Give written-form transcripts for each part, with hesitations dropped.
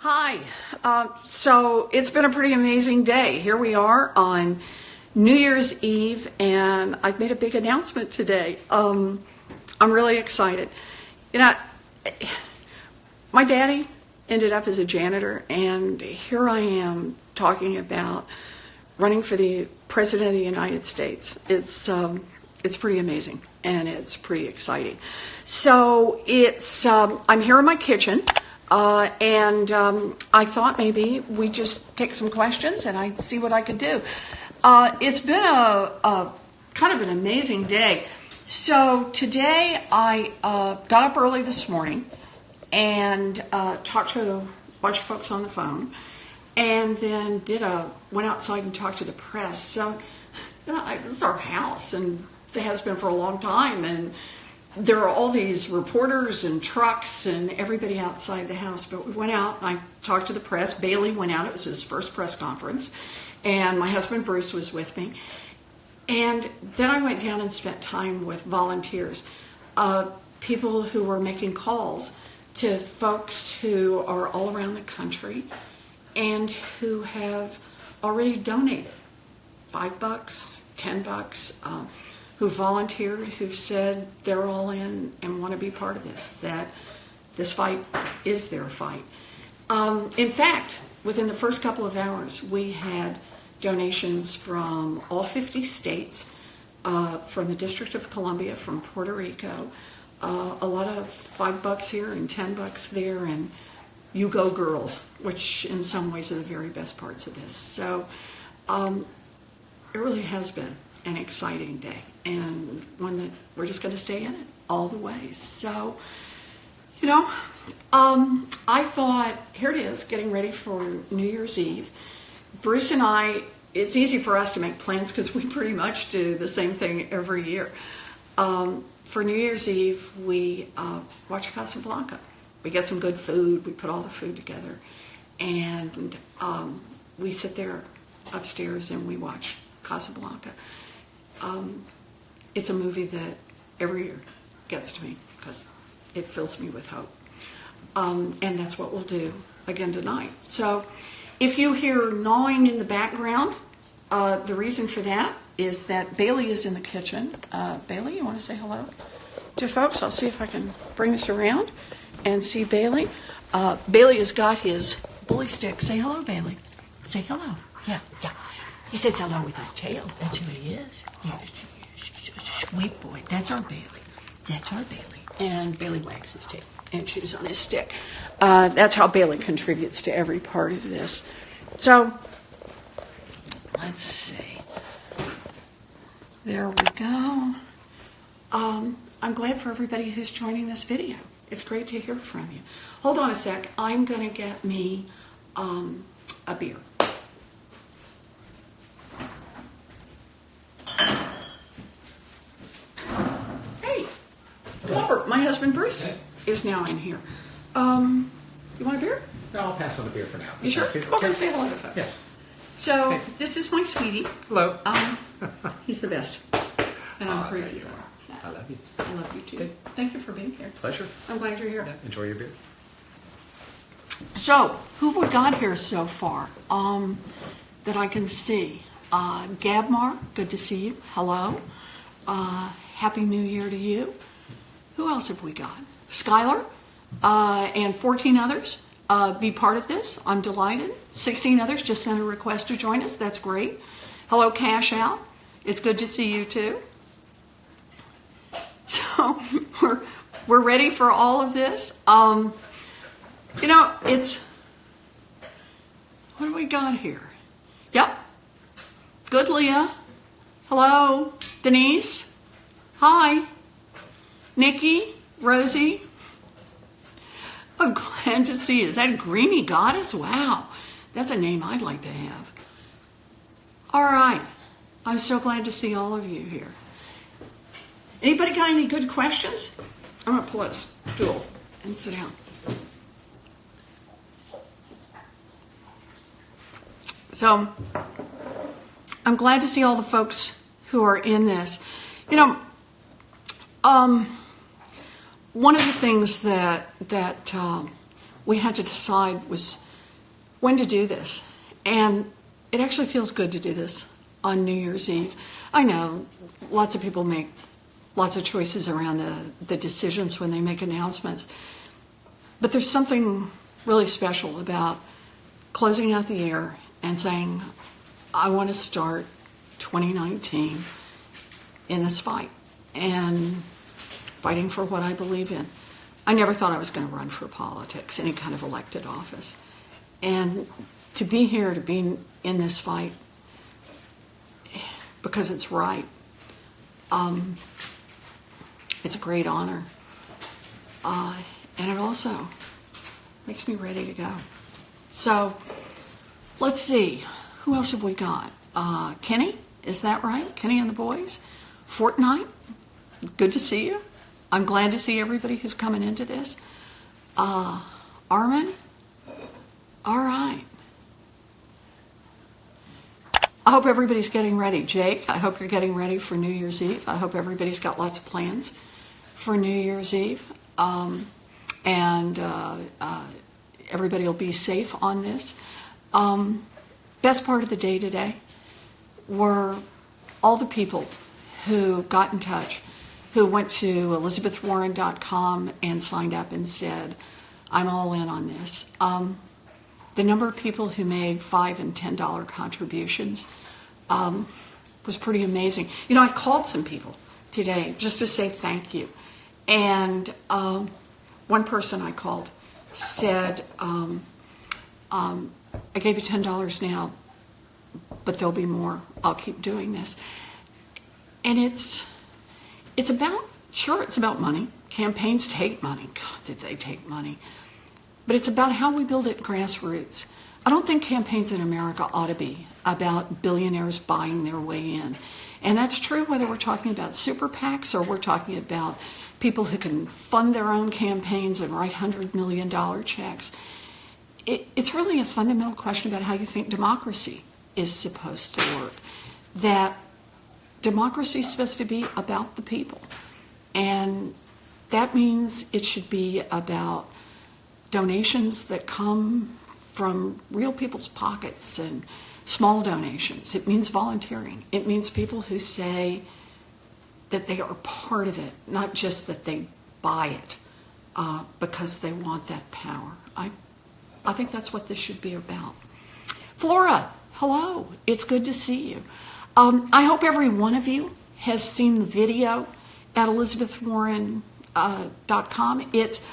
Hi. So it's been a pretty amazing day. Here we are on New Year's Eve, and I've made a big announcement today. I'm really excited. You know, my daddy ended up as a janitor, and here I am talking about running for the President of the United States. It's pretty amazing, and it's pretty exciting. So I'm here in my kitchen. And I thought maybe we'd just take some questions and I'd see what I could do. It's been a kind of an amazing day. So today I got up early this morning and talked to a bunch of folks on the phone, and then went outside and talked to the press. So this is our house, and it has been for a long time, and there are all these reporters and trucks and everybody outside the house. But we went out and I talked to the press. Bailey went out. It was his first press conference. And my husband Bruce was with me. And then I went down and spent time with volunteers, people who were making calls to folks who are all around the country and who have already donated $5, $10, who volunteered, who've said they're all in and want to be part of this, that this fight is their fight. In fact, within the first couple of hours, we had donations from all 50 states, from the District of Columbia, from Puerto Rico, a lot of $5 here and $10 there, and you go girls, which in some ways are the very best parts of this. So it really has been an exciting day, and one that we're just going to stay in it all the way. So, I thought, here it is, getting ready for New Year's Eve. Bruce and I, it's easy for us to make plans because we pretty much do the same thing every year. For New Year's Eve, we watch Casablanca. We get some good food, we put all the food together, and we sit there upstairs and we watch Casablanca. It's a movie that every year gets to me because it fills me with hope. And that's what we'll do again tonight. So if you hear gnawing in the background, the reason for that is that Bailey is in the kitchen. Bailey, you want to say hello to folks? I'll see if I can bring this around and see Bailey. Bailey has got his bully stick. Say hello, Bailey. Say hello. Yeah. He says hello with his tail. That's who he is. Sweet boy. That's our Bailey. And Bailey wags his tail and chews on his stick. That's how Bailey contributes to every part of this. So, let's see. There we go. I'm glad for everybody who's joining this video. It's great to hear from you. Hold on a sec. I'm going to get me a beer. My husband Bruce is now in here. You want a beer? No, I'll pass on the beer for now. You sure? Come over and say hello to folks. Yes. So, hey. This is my sweetie. Hello. He's the best. And I'm crazy for him. I love you. I love you too. Okay. Thank you for being here. Pleasure. I'm glad you're here. Yeah, enjoy your beer. So, who have we got here so far that I can see? Gabmar, good to see you. Hello. Happy New Year to you. Who else have we got? Skylar and 14 others be part of this. I'm delighted. 16 others just sent a request to join us. That's great. Hello, Cash Out. It's good to see you too. So we're ready for all of this. It's what do we got here? Yep. Good, Leah. Hello, Denise. Hi. Nikki, Rosie, I'm glad to see you. Is that Greenie Goddess? Wow, that's a name I'd like to have. All right, I'm so glad to see all of you here. Anybody got any good questions? I'm going to pull a stool and sit down. So, I'm glad to see all the folks who are in this. One of the things that we had to decide was when to do this. And it actually feels good to do this on New Year's Eve. I know lots of people make lots of choices around the decisions when they make announcements. But there's something really special about closing out the year and saying, I want to start 2019 in this fight and fighting for what I believe in. I never thought I was going to run for politics, any kind of elected office. And to be here, to be in this fight, because it's right, it's a great honor. And it also makes me ready to go. So, let's see. Who else have we got? Kenny, is that right? Kenny and the boys? Fortnite, good to see you. I'm glad to see everybody who's coming into this. Armin, all right. I hope everybody's getting ready. Jake, I hope you're getting ready for New Year's Eve. I hope everybody's got lots of plans for New Year's Eve. And everybody will be safe on this. Best part of the day today were all the people who got in touch, who went to elizabethwarren.com and signed up and said, I'm all in on this. The number of people who made $5 and $10 contributions was pretty amazing. You know, I called some people today just to say thank you. And one person I called said, I gave you $10 now, but there'll be more. I'll keep doing this. And it's about money. Campaigns take money. God, did they take money. But it's about how we build it grassroots. I don't think campaigns in America ought to be about billionaires buying their way in. And that's true whether we're talking about super PACs or we're talking about people who can fund their own campaigns and write $100 million checks. It's really a fundamental question about how you think democracy is supposed to work. That democracy is supposed to be about the people. And that means it should be about donations that come from real people's pockets and small donations. It means volunteering. It means people who say that they are part of it, not just that they buy it because they want that power. I think that's what this should be about. Flora, hello. It's good to see you. I hope every one of you has seen the video at elizabethwarren.com. It's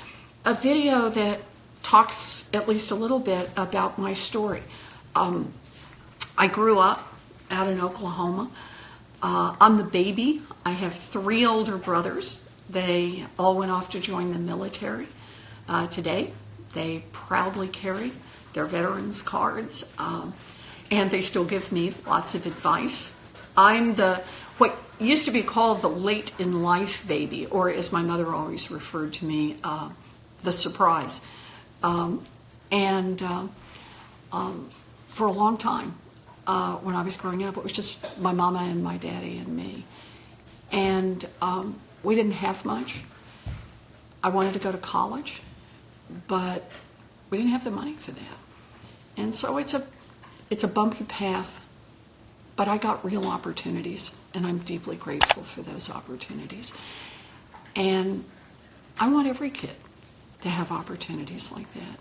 a video that talks at least a little bit about my story. I grew up out in Oklahoma. I'm the baby. I have 3 older brothers. They all went off to join the military today. They proudly carry their veterans cards, and they still give me lots of advice. I'm what used to be called the late in life baby, or as my mother always referred to me, the surprise. For a long time, when I was growing up, it was just my mama and my daddy and me. And we didn't have much. I wanted to go to college, but we didn't have the money for that. And so it's a bumpy path, but I got real opportunities, and I'm deeply grateful for those opportunities. And I want every kid to have opportunities like that.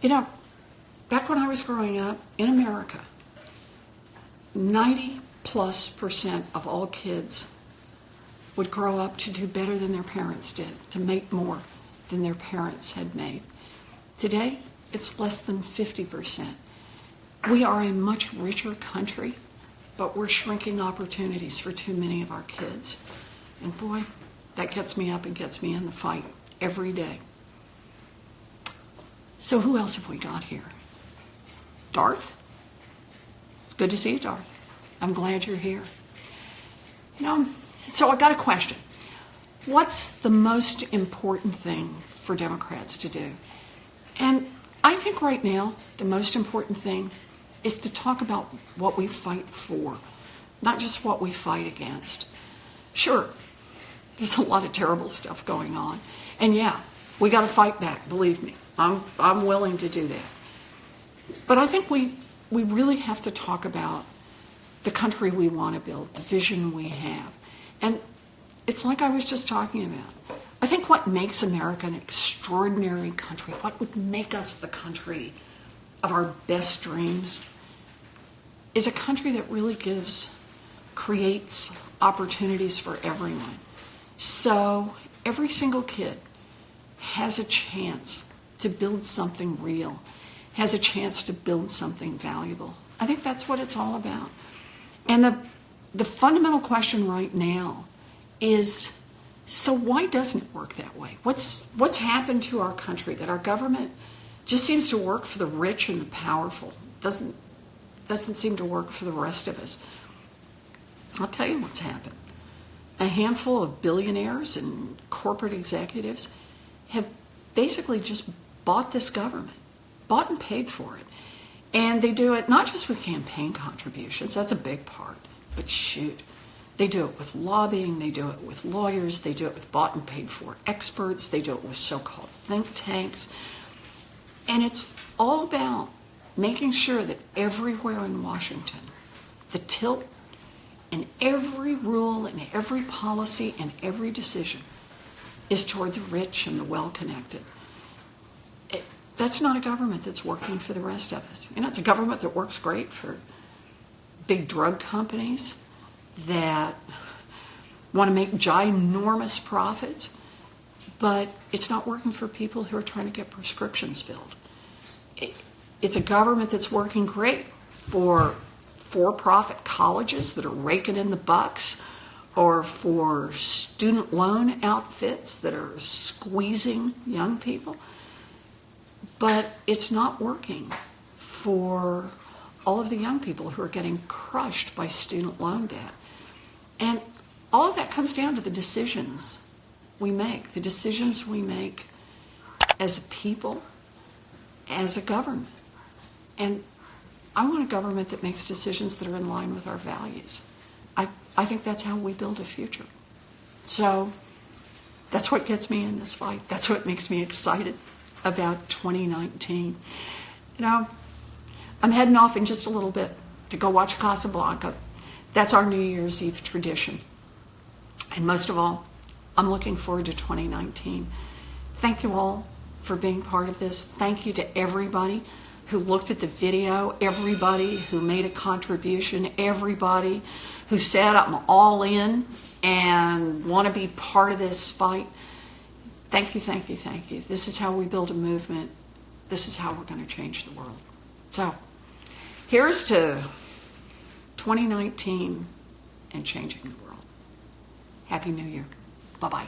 You know, back when I was growing up in America, 90+% of all kids would grow up to do better than their parents did, to make more than their parents had made. Today, it's less than 50%. We are a much richer country, but we're shrinking opportunities for too many of our kids. And boy, that gets me up and gets me in the fight every day. So who else have we got here? Darth? It's good to see you, Darth. I'm glad you're here. You know, so I've got a question. What's the most important thing for Democrats to do? And I think right now the most important thing is to talk about what we fight for, not just what we fight against. Sure, there's a lot of terrible stuff going on. And yeah, we got to fight back, believe me. I'm willing to do that. But I think we really have to talk about the country we want to build, the vision we have. And it's like I was just talking about. I think what makes America an extraordinary country, what would make us the country of our best dreams, is a country that really creates opportunities for everyone. So every single kid has a chance to build something real, has a chance to build something valuable. I think that's what it's all about. And the fundamental question right now is, so why doesn't it work that way? What's happened to our country that our government just seems to work for the rich and the powerful? Doesn't seem to work for the rest of us. I'll tell you what's happened. A handful of billionaires and corporate executives have basically just bought this government, bought and paid for it. And they do it not just with campaign contributions, that's a big part, but shoot, they do it with lobbying, they do it with lawyers, they do it with bought and paid for experts, they do it with so-called think tanks. And it's all about making sure that everywhere in Washington, the tilt in every rule and every policy and every decision is toward the rich and the well-connected. That's not a government that's working for the rest of us. It's a government that works great for big drug companies that want to make ginormous profits, but it's not working for people who are trying to get prescriptions filled. It's a government that's working great for for-profit colleges that are raking in the bucks, or for student loan outfits that are squeezing young people. But it's not working for all of the young people who are getting crushed by student loan debt. And all of that comes down to the decisions we make as a people, as a government. And I want a government that makes decisions that are in line with our values. I think that's how we build a future. So that's what gets me in this fight. That's what makes me excited about 2019. I'm heading off in just a little bit to go watch Casablanca. That's our New Year's Eve tradition. And most of all, I'm looking forward to 2019. Thank you all for being part of this. Thank you to everybody who looked at the video, everybody who made a contribution, everybody who said, I'm all in and want to be part of this fight. Thank you, thank you, thank you. This is how we build a movement. This is how we're going to change the world. So, here's to 2019 and changing the world. Happy New Year. Bye-bye.